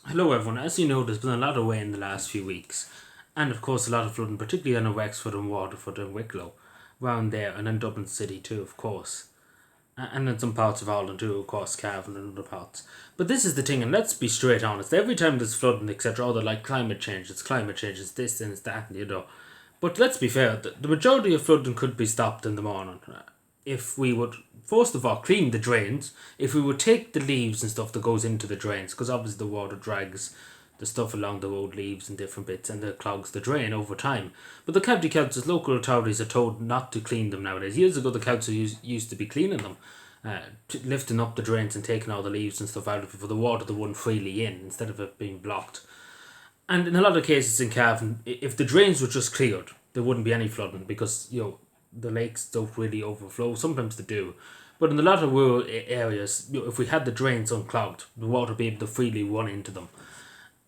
Hello everyone, as you know there's been a lot of rain in the last few weeks and of course a lot of flooding, particularly on Wexford and Waterford and Wicklow, around there, and in Dublin City too of course, and in some parts of Ireland too, of course, Cavan and other parts. But this is the thing, and let's be straight honest, every time there's flooding etc, oh they're like climate change, it's this and it's that and but let's be fair, the majority of flooding could be stopped in the morning if we would, first of all, clean the drains. If we would take the leaves and stuff that goes into the drains, because obviously the water drags the stuff along the road, leaves and different bits, and it clogs the drain over time. But the county councils, local authorities are told not to clean them nowadays. Years ago, the council used to be cleaning them, lifting up the drains and taking all the leaves and stuff out of it for the water to run freely in instead of it being blocked. And in a lot of cases in Cavan, if the drains were just cleared, there wouldn't be any flooding because the lakes don't really overflow. Sometimes they do, but in a lot of rural areas, if we had the drains unclogged, the water would be able to freely run into them.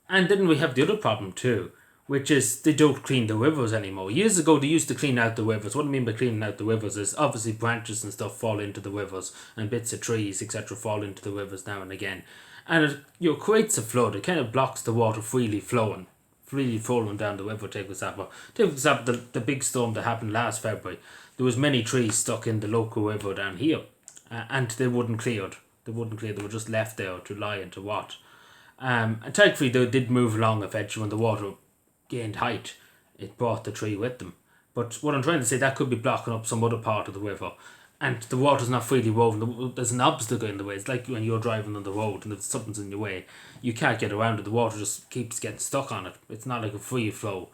And then we have the other problem too, which is they don't clean the rivers anymore. Years ago, they used to clean out the rivers. What I mean by cleaning out the rivers is obviously branches and stuff fall into the rivers, and bits of trees, etc., fall into the rivers now and again. And it creates a flood. It kind of blocks the water freely flowing down the river. Take for example, the big storm that happened last February. There was many trees stuck in the local river down here, and they wouldn't cleared. They wouldn't clear. They were just left there to lie and to rot. And thankfully, they did move along eventually when the water gained height. It brought the tree with them. But what I'm trying to say, that could be blocking up some other part of the river. And the water's not freely woven. There's an obstacle in the way. It's like when you're driving on the road and if something's in your way, you can't get around it. The water just keeps getting stuck on it. It's not like a free flow.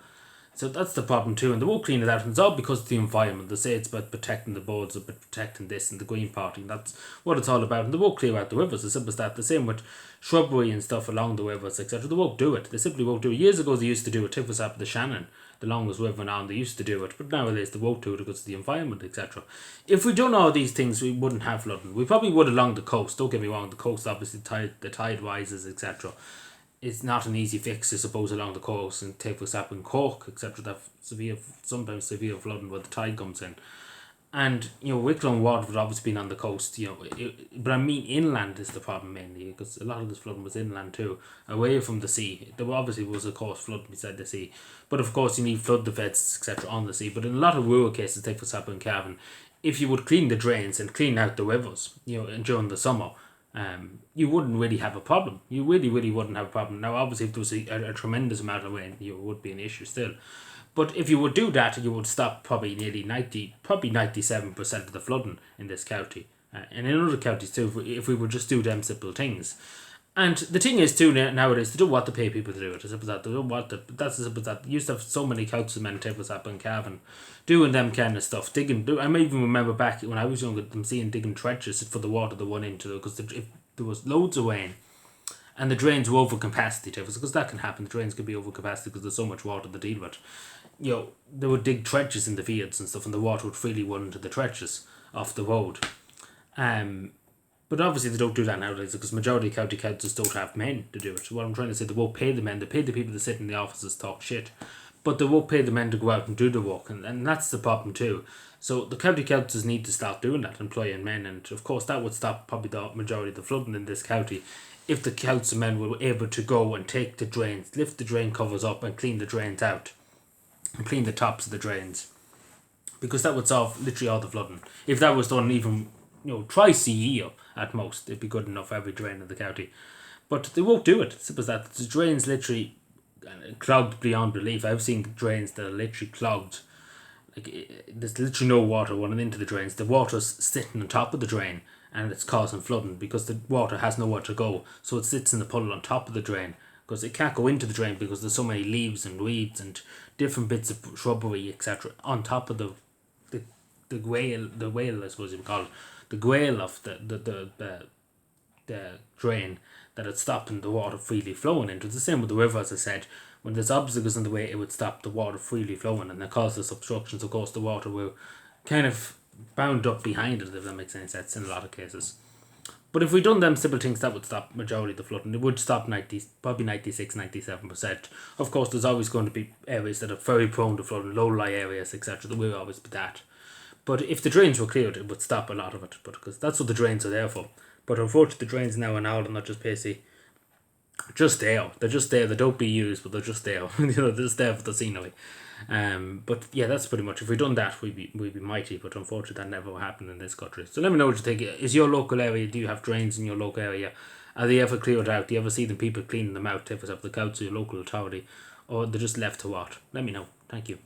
So that's the problem too, and they won't clean it out, and it's all because of the environment. They say it's about protecting the birds, about protecting this and the Green Party, and that's what it's all about. And they won't clear out the rivers, as simple as that. The same with shrubbery and stuff along the rivers, etc. They won't do it. They simply won't do it. Years ago, they used to do it. Take for example, the Shannon, the longest river now, they used to do it, but nowadays they won't do it because of the environment, etc. If we done all these things, we wouldn't have flooding. We probably would along the coast. Don't get me wrong, the coast obviously the tide rises, etc. It's not an easy fix, I suppose, along the coast, and take for example in Cork, etc. That sometimes severe flooding where the tide comes in, and Wicklow and Waterford obviously been on the coast, but I mean inland is the problem mainly because a lot of this flooding was inland too, away from the sea. There obviously was of course flooding beside the sea, but of course you need flood defence etc. on the sea. But in a lot of rural cases, take for example in Cavan, if you would clean the drains and clean out the rivers, during the summer, you wouldn't really have a problem. You really, really wouldn't have a problem. Now, obviously, if there was a tremendous amount of rain, it would be an issue still. But if you would do that, you would stop probably nearly 97% of the flooding in this county. And in other counties too, if we would just do them simple things. And the thing is too nowadays, they don't want to pay people to do it. As simple as that. They don't want to. That's as simple as that. They used to have so many councilmen, tables up in Cavan, doing them kind of stuff, digging. I may even remember back when I was younger, them seeing digging trenches for the water to run into, because if there was loads of rain and the drains were over capacity, because that can happen. The drains can be over capacity because there's so much water to deal with. They would dig trenches in the fields and stuff, and the water would freely run into the trenches off the road. Um, but obviously they don't do that nowadays because majority of county councils don't have men to do it. So what I'm trying to say, they won't pay the men. They pay the people that sit in the offices talk shit, but they won't pay the men to go out and do the work, and that's the problem too. So the county councils need to start doing that, employing men, and of course that would stop probably the majority of the flooding in this county if the councilmen were able to go and take the drains, lift the drain covers up and clean the drains out and clean the tops of the drains, because that would solve literally all the flooding. If that was done even twice a year at most, it'd be good enough for every drain in the county. But they won't do it. Simple as that. The drains literally clogged beyond belief. I've seen drains that are literally clogged. There's literally no water running into the drains. The water's sitting on top of the drain and it's causing flooding because the water has nowhere to go. So it sits in the puddle on top of the drain because it can't go into the drain because there's so many leaves and weeds and different bits of shrubbery etc. on top of the whale I suppose you would call it, the gwale of the drain, that it's stopping the water freely flowing into. It's the same with the river, as I said. When there's obstacles in the way, it would stop the water freely flowing, and it causes obstructions. Of course, the water will kind of bound up behind it, if that makes any sense, in a lot of cases. But if we done them simple things, that would stop majority of the flooding. It would stop probably 96, 97%. Of course, there's always going to be areas that are very prone to flooding, low-lying areas, etc. There will always be that. But if the drains were cleared, it would stop a lot of it. But because that's what the drains are there for. But unfortunately, the drains now in Ireland are just basically just there. They're just there. They don't be used, but they're just there. They're just there for the scenery. But yeah, that's pretty much. If we'd done that, we'd be mighty. But unfortunately, that never happened in this country. So let me know what you think. Is your local area? Do you have drains in your local area? Are they ever cleared out? Do you ever see the people cleaning them out? If it's up the council, your local authority, or they're just left to rot? Let me know. Thank you.